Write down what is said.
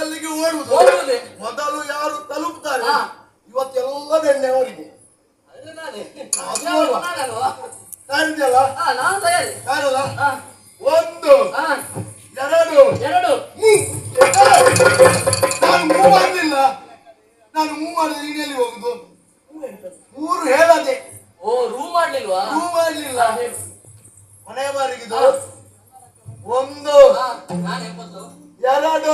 ಅಲ್ಲಿಗೆ ಓಡುವುದು. ಓಡುವುದೇ ಮೊದಲು ಯಾರು ತಲುಪುತ್ತಾರೆ ಇವತ್ತೆಲ್ಲ ಬೆಣ್ಣೆ ಅವರಿಗೆ. ಅದು ನೋಡುವ. ತಯಾರಿದೆಯಲ್ಲ? ನಾನು ತಯಾರಿ. ಯಾರಲ್ಲ? ಒಂದು ಎರಡು ಎರಡು ನಾನು ಮೂವ್ ಮಾಡಲಿಲ್ಲ. ನಾನು ಮೂವ್ ಮಾಡಿದ್ರೆ ನೀನೆಲ್ಲಿ ಹೋಗುದು? ಮೂರು ಹೇಳದೆ. ಓ ರೂಮ್ ಮಾಡ್ಲಿಲ್ವಾ? ಮೂವ್ ಮಾಡಲಿಲ್ಲ. ಮನೆ ಬಾರಿಗಿದು ಒಂದು ನಾನು 70 ಎರಡು